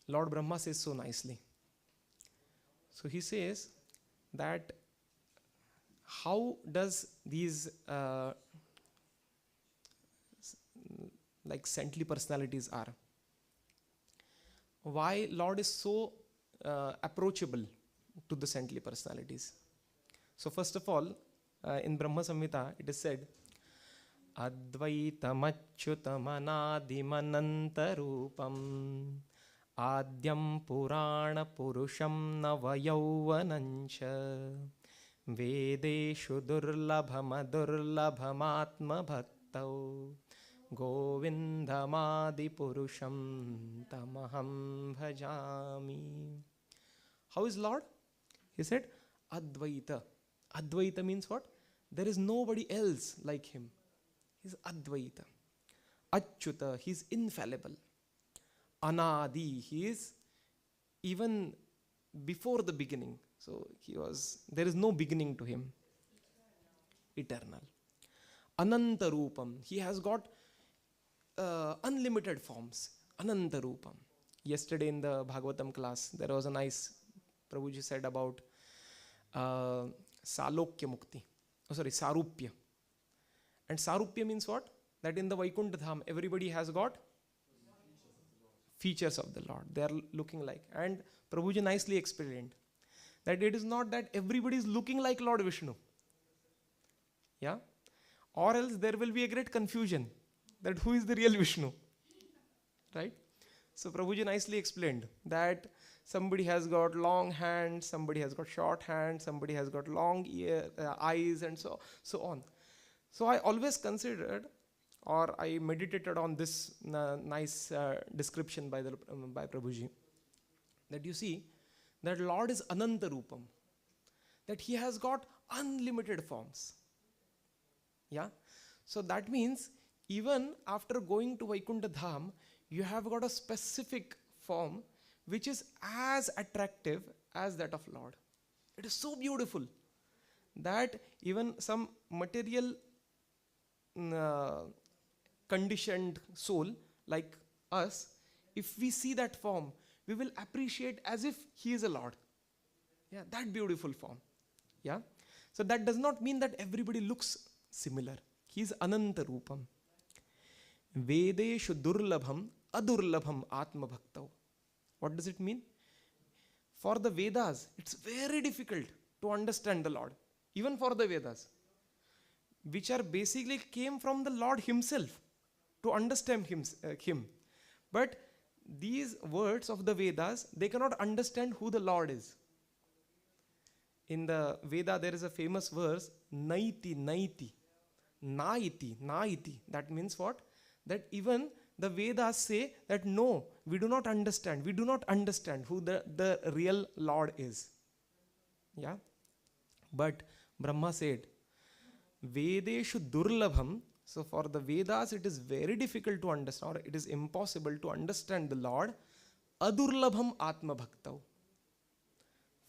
Lord Brahma says so nicely. So he says that how does these like saintly personalities are, why Lord is so approachable to the saintly personalities. So first of all, in Brahma Samhita it is said, Advaitamanantarupam Adyam Purana Purusham Navayauvanancha Vedeshu Durlabhamadurlabhamatma Bhaktau Govindamadi Purusham Tamaham Bhajami. How is Lord? He said, Advaita. Advaita means what? There is nobody else like him. He's Advaita. Achyuta, he is infallible. Anadi, he is even before the beginning. So there is no beginning to him. Eternal. Anantarupam, he has got unlimited forms. Anantarupam. Yesterday in the Bhagavatam class, there was a nice, Prabhuji said about Salokya Mukti. Sarupya. And Sarupya means what? That in the Vaikuntha Dham, everybody has got features of the Lord. They are looking like. And Prabhuji nicely explained that it is not that everybody is looking like Lord Vishnu. Yeah? Or else there will be a great confusion that who is the real Vishnu. Right? So Prabhuji nicely explained that somebody has got long hands, somebody has got short hands, somebody has got long eyes, and so on. So I always considered, or I meditated on this nice description by Prabhuji, that you see that Lord is Ananta Rupam, that he has got unlimited forms. Yeah. So that means even after going to Vaikuntha Dham, you have got a specific form which is as attractive as that of Lord. It is so beautiful that even some material conditioned soul like us, if we see that form, we will appreciate as if he is a Lord. Yeah, that beautiful form. Yeah. So that does not mean that everybody looks similar. He is Ananta Rupam. Vedeshu Durlabham Adurlabham Atma Bhaktau. What does it mean? For the Vedas, it's very difficult to understand the Lord. Even for the Vedas, which are basically came from the Lord himself, to understand him. But these words of the Vedas, they cannot understand who the Lord is. In the Veda, there is a famous verse, Naiti, Naiti, Naiti, Naiti. That means what? That even the Vedas say that no, we do not understand. We do not understand who the real Lord is. Yeah. But Brahma said, Vedeshu Durlabham. So for the Vedas, it is very difficult to understand, or it is impossible to understand the Lord. Adurlabham Atma Bhaktau.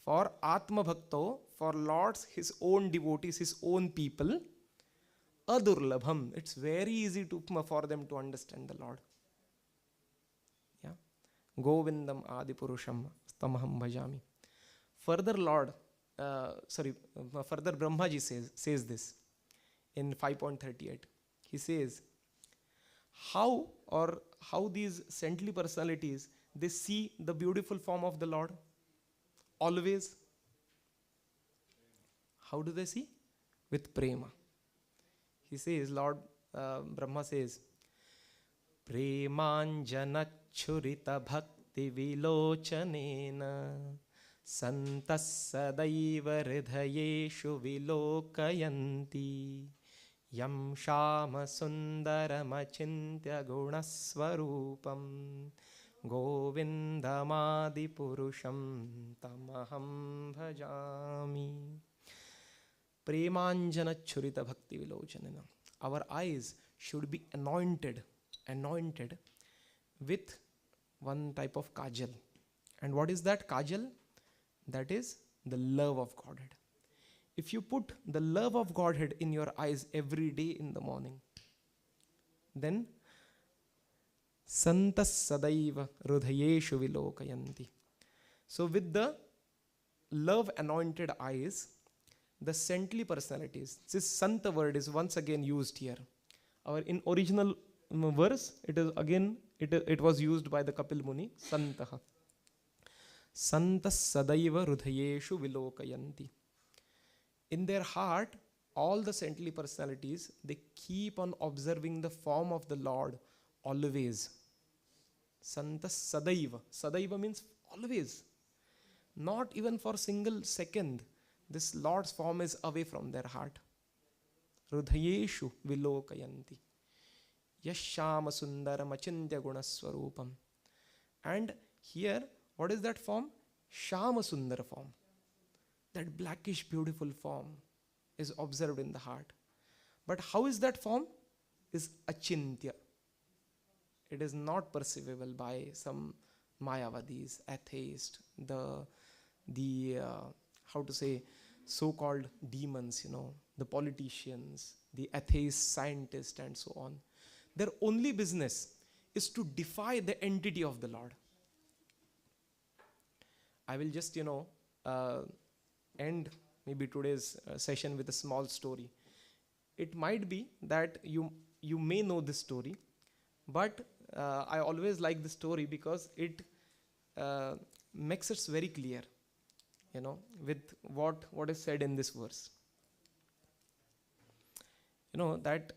For Atma Bhaktau, for Lord's, his own devotees, his own people, adurlabham. It's very easy for them to understand the Lord. Yeah. Govindam adipurusham tamaham bhajami. Further further Brahmaji says this in 5.38. He says, how these saintly personalities, they see the beautiful form of the Lord always. How do they see? With prema. He says, Brahma says, premanjana churita bhakti vilochanena santas sadaiva hridayeshu vilokayanti yam shama sundaramachintya gunaswarupam govindamadi purusham tamaham bhajami. Premanjana churita bhakti vilochanena. Our eyes should be anointed with one type of kajal. And what is that kajal? That is the love of Godhead. If you put the love of Godhead in your eyes every day in the morning, then santas sadaiva hridayeshu vilokayanti. So with the love anointed eyes, the saintly personalities, this santa word is once again used here. In original verse, it was used by the Kapil Muni, santaha. Santas sadaiva hridayeshu vilokayanti. In their heart, all the saintly personalities, they keep on observing the form of the Lord always. Santas sadaiva. Sadaiva means always. Not even for a single second, this Lord's form is away from their heart. Hridayeshu vilokayanti. Yashama sundaram achintya gunaswarupam. And here, what is that form? Shama sundara form. That blackish beautiful form is observed in the heart. But how is that form? Is achintya. It is not perceivable by some Mayavadis, atheists, the so-called demons, the politicians, the atheist scientists and so on. Their only business is to defy the entity of the Lord. I will just, end maybe today's session with a small story. It might be that you may know this story, but I always like the story because it makes it very clear, with what is said in this verse. That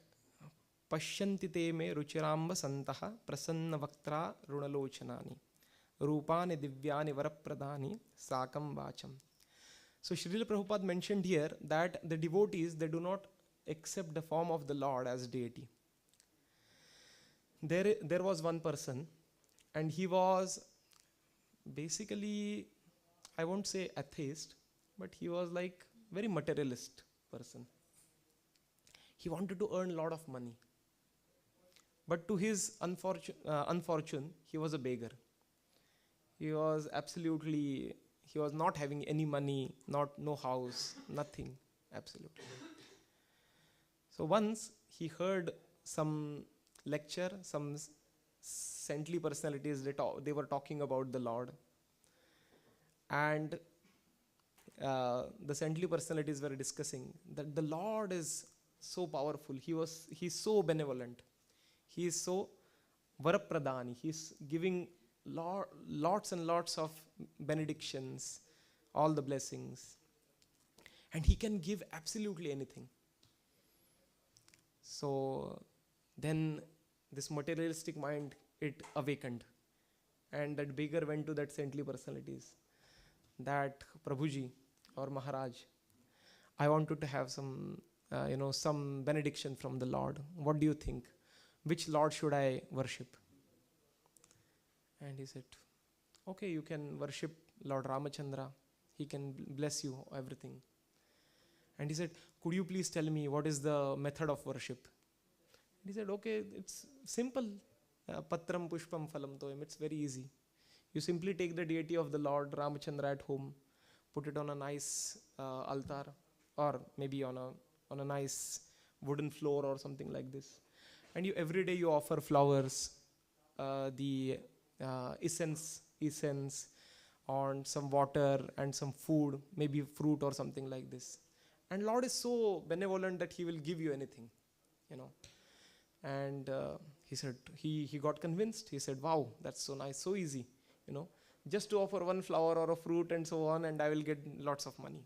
pashyanti te me ruchiramba santaha prasanna vaktra runalochanani rupani divyani varapradani sakam vacham. So Srila Prabhupada mentioned here that the devotees, they do not accept the form of the Lord as deity. There was one person, and he was basically, I won't say atheist, but he was like very materialist person. He wanted to earn a lot of money. But to his unfortune, he was a beggar. He was not having any money, no house, nothing, absolutely. So once he heard some lecture, some saintly personalities, they were talking about the Lord. And the saintly personalities were discussing that the Lord is so powerful. He's so benevolent. He is so varapradani. He's giving lots and lots of benedictions, all the blessings. And he can give absolutely anything. So then this materialistic mind, it awakened. And that beggar went to that saintly personalities. That Prabhuji or Maharaj, I wanted to have some benediction from the Lord. What do you think? Which Lord should I worship? And he said, okay, you can worship Lord Ramachandra. He can bless you everything. And he said, could you please tell me what is the method of worship? And he said, okay, it's simple. Patram pushpam phalam toyam. It's very easy. You simply take the deity of the Lord Ramachandra at home, put it on a nice altar, or maybe on a nice wooden floor or something like this. And every day you offer flowers, the essence, on some water and some food, maybe fruit or something like this. And Lord is so benevolent that He will give you anything, you know. And he said, he got convinced. He said, wow, that's so nice, so easy, you know, just to offer one flower or a fruit and so on, and I will get lots of money.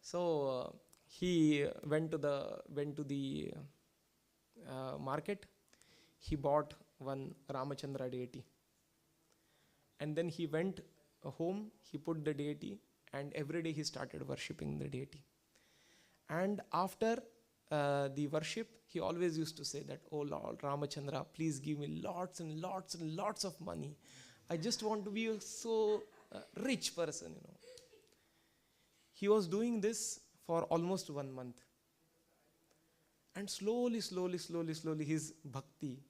So he went to the market. He bought one Ramachandra deity, and then he went home. He put the deity, and every day he started worshipping the deity. And after the worship, he always used to say that, oh Lord Ramachandra, please give me lots and lots and lots of money. I just want to be a so rich person, you know. He was doing this for almost 1 month. And slowly, his bhakti,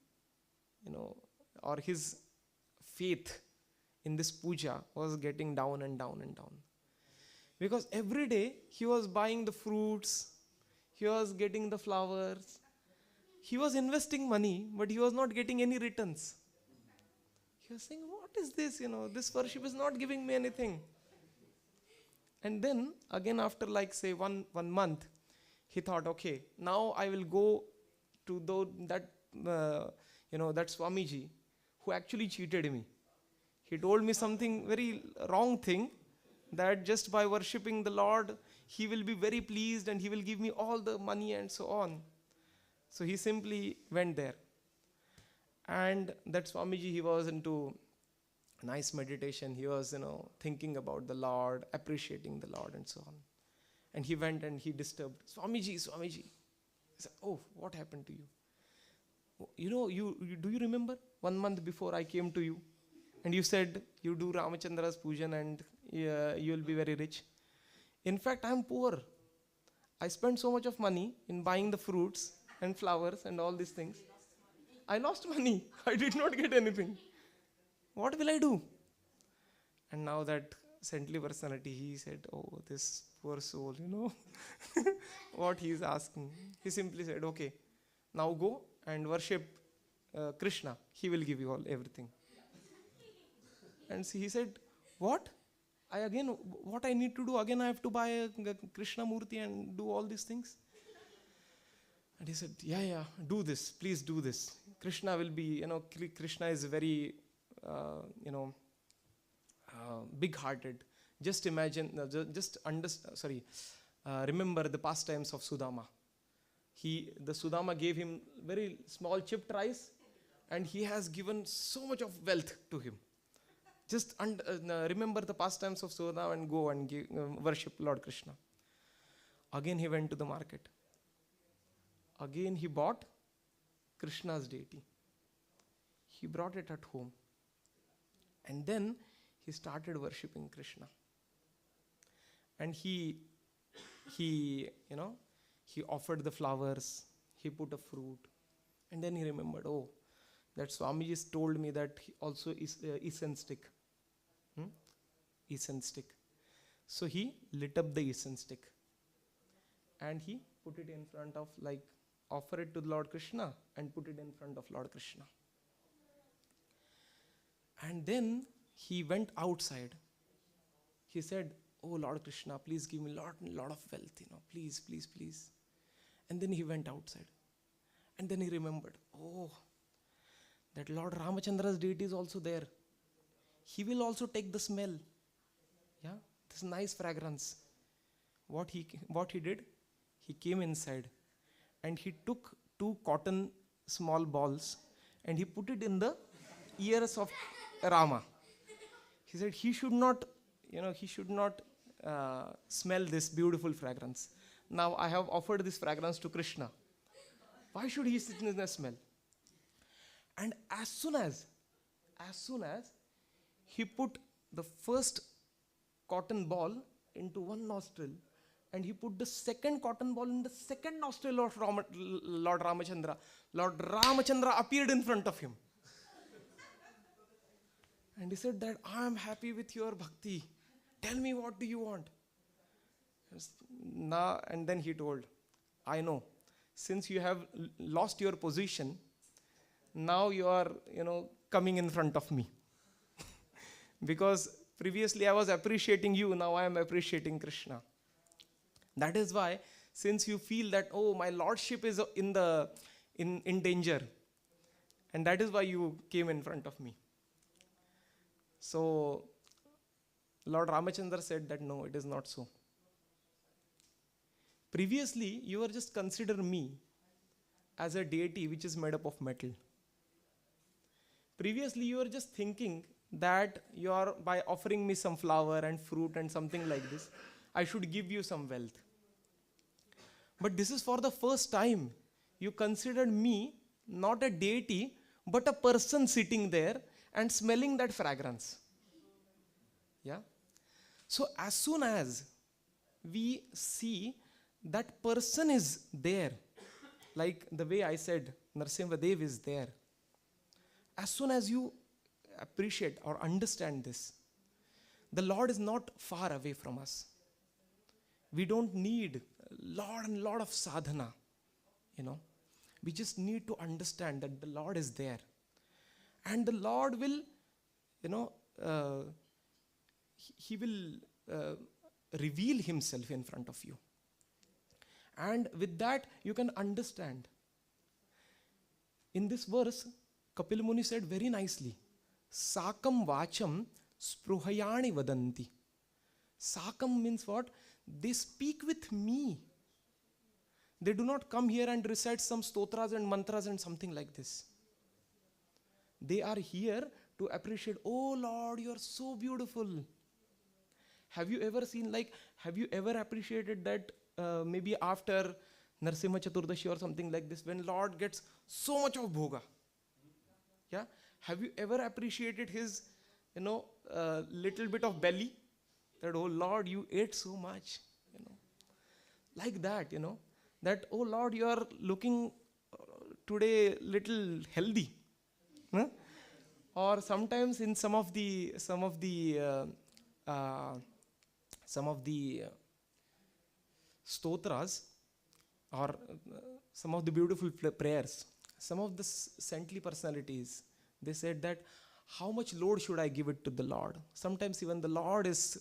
you know, or his faith in this puja was getting down and down and down. Because every day he was buying the fruits, he was getting the flowers, he was investing money, but he was not getting any returns. He was saying, what is this? You know, this worship is not giving me anything. And then again, after like say one month, he thought, okay, now I will go to that Swamiji who actually cheated me. He told me something very wrong thing, that just by worshipping the Lord, He will be very pleased and He will give me all the money and so on. So he simply went there. And that Swamiji, he was into nice meditation. He was, thinking about the Lord, appreciating the Lord and so on. And he went and he disturbed, Swamiji. He said, oh, what happened to you? Do you remember 1 month before I came to you? And you said you do Ramachandra's pujan and you will be very rich. In fact, I am poor. I spent so much of money in buying the fruits and flowers and all these things. I lost money. I did not get anything. What will I do? And now that saintly personality, he said, oh, this poor soul, what he is asking. He simply said, okay, now go and worship Krishna. He will give you everything. And he said, what? What I need to do? Again, I have to buy a Krishna Murti and do all these things? And he said, yeah, do this. Please do this. Krishna will be, Krishna is very, big-hearted. Just imagine, remember the pastimes of Sudama. The Sudama gave him very small chipped rice, and he has given so much of wealth to him. Just remember the pastimes of Sudama and go and worship Lord Krishna. Again he went to the market. Again he bought Krishna's deity. He brought it at home. And then he started worshipping Krishna. And he offered the flowers, he put a fruit. And then he remembered, oh, that Swamiji told me that he also is incense stick. Incense stick. So he lit up the incense stick. And he put it in front of, offer it to Lord Krishna and put it in front of Lord Krishna. And then he went outside. He said, oh Lord Krishna, please give me lot of wealth, please. And then he went outside. And then he remembered, oh, that Lord Ramachandra's deity is also there. He will also take the smell. Yeah, this nice fragrance. What he did? He came inside and he took 2 cotton small balls and he put it in the ears of Rama. He said he should not smell this beautiful fragrance. Now I have offered this fragrance to Krishna. Why should he sit in the smell? And as soon as he put the first cotton ball into one nostril and he put the second cotton ball in the second nostril of Lord Ramachandra, Lord Ramachandra appeared in front of him. And he said that I am happy with your bhakti. Tell me, what do you want? And then he told, I know, since you have lost your position, now you are, coming in front of me. Because previously I was appreciating you, now I am appreciating Krishna. That is why, since you feel that, oh, my lordship is in danger, and that is why you came in front of me. So Lord Ramachandra said that no, it is not so. Previously, you were just consider me as a deity which is made up of metal. Previously, you were just thinking that you are, by offering me some flower and fruit and something like this, I should give you some wealth. But this is for the first time. You considered me not a deity, but a person sitting there and smelling that fragrance. Yeah? So as soon as we see that person is there, like the way I said, Narsimhadev is there. As soon as you appreciate or understand this, the Lord is not far away from us. We don't need lot of sadhana, We just need to understand that the Lord is there. And the Lord will, He will reveal Himself in front of you. And with that, you can understand. In this verse, Kapil Muni said very nicely, Sakam vacham spruhayani vadanti. Sakam means what? They speak with me. They do not come here and recite some stotras and mantras and something like this. They are here to appreciate, oh Lord, you are so beautiful. Have you ever appreciated that maybe after Narsimha Chaturdashi or something like this, when Lord gets so much of bhoga? Yeah? Have you ever appreciated His, little bit of belly? That, oh Lord, you ate so much, Like that, that, oh Lord, you are looking today little healthy. Huh? Or sometimes in some of the stotras, or some of the beautiful prayers, some of the saintly personalities, they said that, how much load should I give it to the Lord? Sometimes even the Lord is,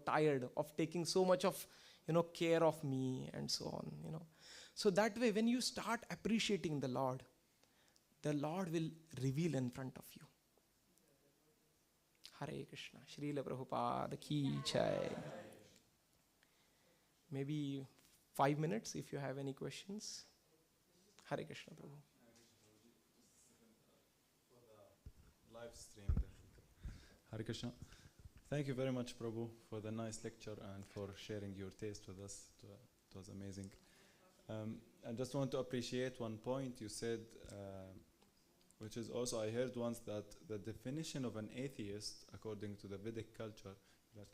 tired of taking so much of, care of me and so on, So that way, when you start appreciating the Lord will reveal in front of you. Hare Krishna. Srila Prabhupada ki jai. Maybe 5 minutes if you have any questions. Hare Krishna, Prabhu. For the live stream. Hare Krishna. Thank you very much, Prabhu, for the nice lecture and for sharing your taste with us. It was amazing. I just want to appreciate one point you said, which is also, I heard once that the definition of an atheist, according to the Vedic culture, the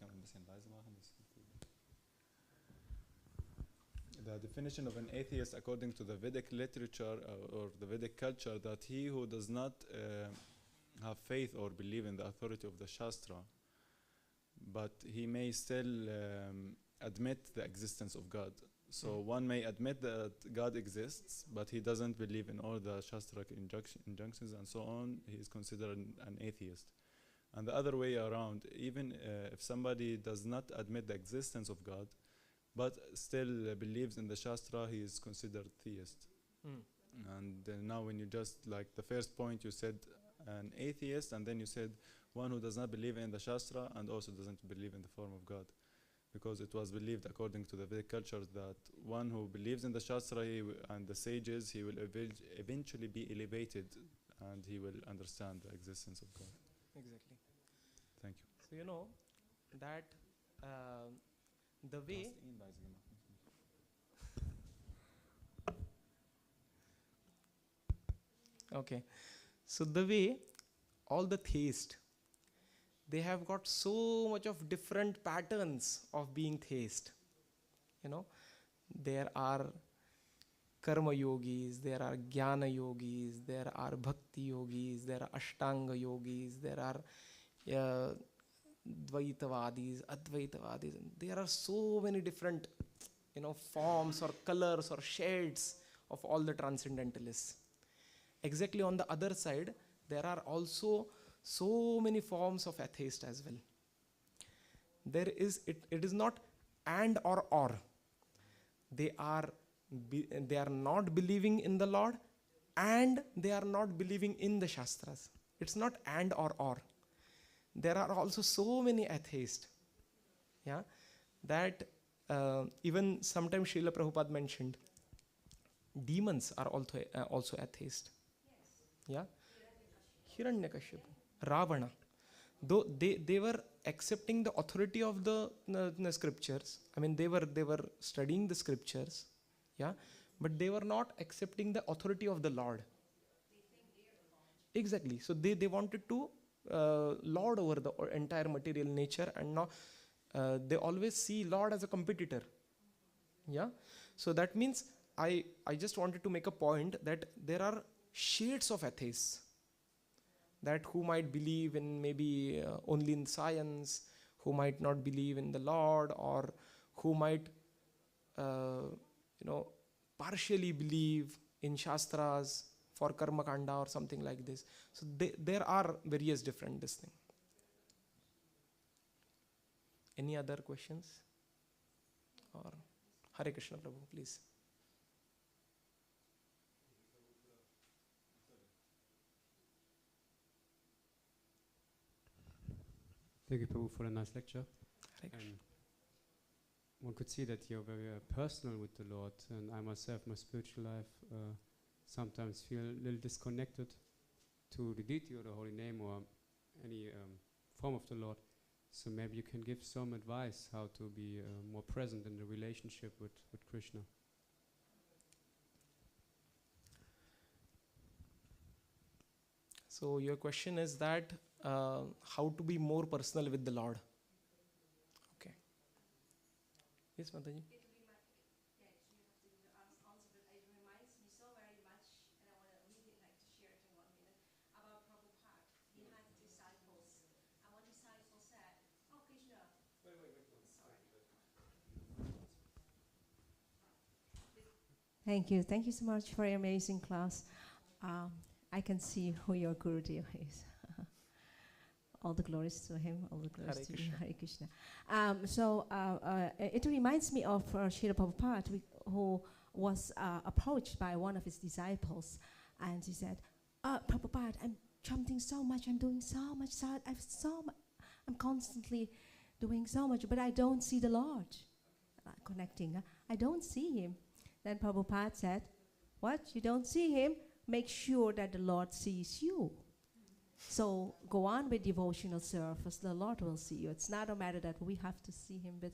definition of an atheist according to the Vedic literature or the Vedic culture, that he who does not have faith or believe in the authority of the Shastra, but he may still admit the existence of God. So one may admit that God exists, but he doesn't believe in all the Shastra injunctions and so on. He is considered an atheist. And the other way around, even if somebody does not admit the existence of God, but still believes in the Shastra, he is considered theist. And now when you just, like the first point, you said an atheist, and then you said one who does not believe in the Shastra and also doesn't believe in the form of God. Because it was believed according to the Vedic culture that one who believes in the Shastra and the sages, he will eventually be elevated and he will understand the existence of God. Exactly. Thank you. So you know that the way okay, so the way all the theists, they have got so much of different patterns of being theist. There are karma yogis, there are jnana yogis, there are bhakti yogis, there are ashtanga yogis, there are dvaitavadis, advaitavadis. There are so many different, forms or colors or shades of all the transcendentalists. Exactly on the other side, there are also so many forms of atheist as well. It is not and or. They are not believing in the Lord, and they are not believing in the Shastras. It's not and or. There are also so many atheists, that even sometimes Srila Prabhupada mentioned, demons are also atheist. Yeah, Hiranyakashipu, Ravana, though they were accepting the authority of the scriptures. I mean, they were studying the scriptures, but they were not accepting the authority of the Lord. Exactly. So they wanted to lord over the entire material nature, and now they always see Lord as a competitor. Yeah. So that means I just wanted to make a point that there are shades of atheists, that who might believe in maybe only in science, who might not believe in the Lord, or who might partially believe in Shastras for Karma Kanda or something like this. So there are various different this thing. Any other questions? Or Hare Krishna Prabhu, please. Thank you, Prabhu, for a nice lecture. Hare Krishna. One could see that you're very personal with the Lord, and I myself, my spiritual life, sometimes feel a little disconnected to the deity or the holy name or any form of the Lord. So maybe you can give some advice how to be more present in the relationship with Krishna. So your question is that how to be more personal with the Lord. Okay. Yes, Mataji. Thank you. Thank you so much for your amazing class. I can see who your Gurudev is. All the glories to him, all the glories Hare to Krishna. Hare Krishna. It reminds me of Srila Prabhupada, who was approached by one of his disciples, and he said, Prabhupada, I'm chanting so much, I'm doing so much, I'm constantly doing so much, but I don't see the Lord. Connecting, I don't see him. Then Prabhupada said, what? You don't see him? Make sure that the Lord sees you. So go on with devotional service. The Lord will see you. It's not a matter that we have to see him, but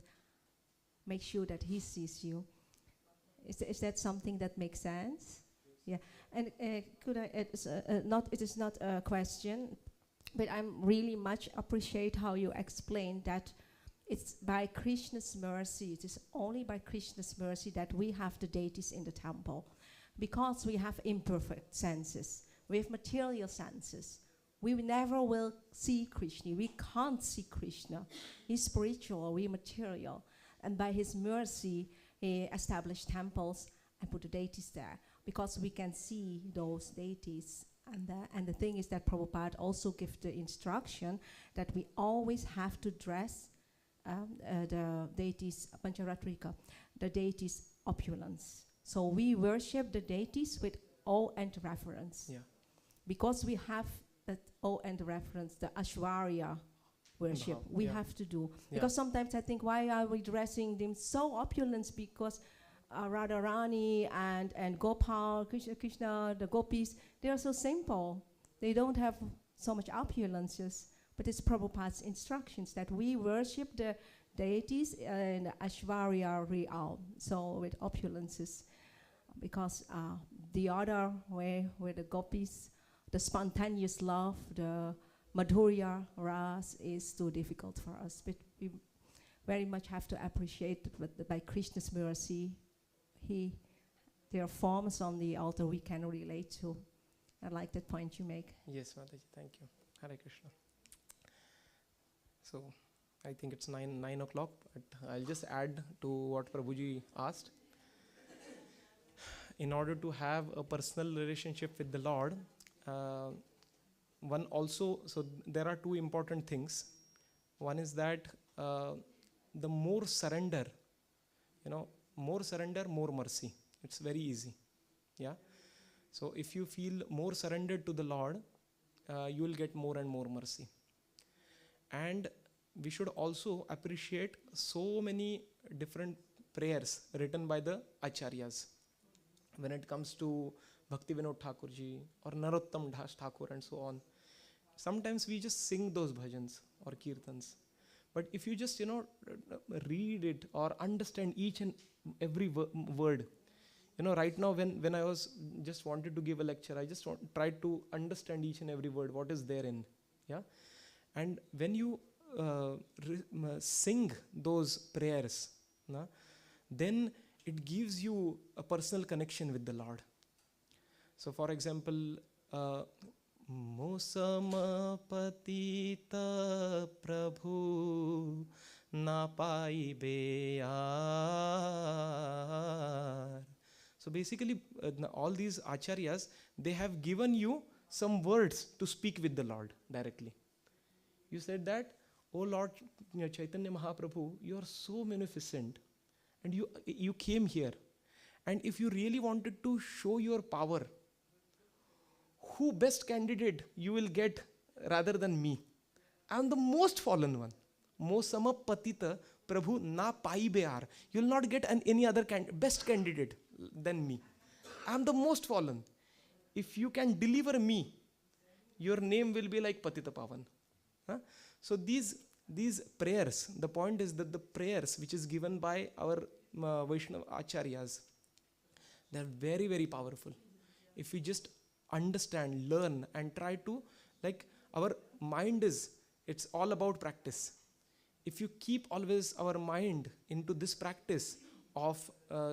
make sure that he sees you. Is that something that makes sense? Yeah. And it is not a question, but I really much appreciate how you explained that it's by Krishna's mercy, it is only by Krishna's mercy that we have the deities in the temple. Because we have imperfect senses, we have material senses. We never will see Krishna. We can't see Krishna. He's spiritual, we're material. And by his mercy, he established temples and put the deities there, because we can see those deities. And the thing is that Prabhupada also gives the instruction that we always have to dress the deities, Pancharatrika, the deities' opulence. So we worship the deities with awe and reverence. Yeah. Because we have that awe and reverence, the Ashwarya worship, we have to do. Because sometimes I think, why are we dressing them so opulent? Because Radharani and Gopal, Krishna, the gopis, they are so simple. They don't have so much opulences. But it's Prabhupada's instructions that we worship the deities in the Ashwarya realm, so with opulences. Because the other way, where the gopis, the spontaneous love, the Madhurya Ras is too difficult for us. But we very much have to appreciate that by Krishna's mercy, there are forms on the altar we can relate to. I like that point you make. Yes, Mataji, thank you. Hare Krishna. So, I think it's 9 o'clock, but I'll just add to what Prabhuji asked. In order to have a personal relationship with the Lord, one also, so there are two important things. One is that the more surrender, more surrender, more mercy. It's very easy. Yeah. So if you feel more surrendered to the Lord, you will get more and more mercy. And we should also appreciate so many different prayers written by the acharyas. When it comes to Bhakti Vinod Thakurji or Narottam Das Thakur and so on, sometimes we just sing those bhajans or kirtans. But if you just, read it or understand each and every word, right now when I was just wanted to give a lecture, I just tried to understand each and every word, what is therein. Yeah. And when you sing those prayers, then it gives you a personal connection with the Lord. So for example, Mosama patita prabhu na paibe yaar. So basically, all these acharyas, they have given you some words to speak with the Lord directly. You said that, oh Lord Chaitanya Mahaprabhu, you are so magnificent, and you came here. And if you really wanted to show your power, who best candidate you will get rather than me? I am the most fallen one. Mosama patita prabhu na pai bear. You will not get any other best candidate than me. I am the most fallen. If you can deliver me, your name will be like Patita Pavan. So these prayers, the point is that the prayers which is given by our Vaishnava Acharyas, they are very, very powerful. If we just understand, learn, and try to, our mind it's all about practice. If you keep always our mind into this practice of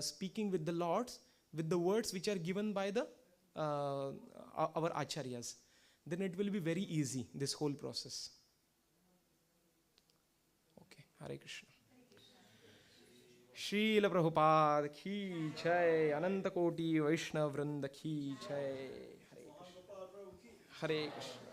speaking with the Lord, with the words which are given by the our Acharyas, then it will be very easy, this whole process. Okay, Hare Krishna. Srila Prabhupada ki jai, Ananta Koti Vaishnava Vrinda ki jai. Hare Krishna. Hare Krishna.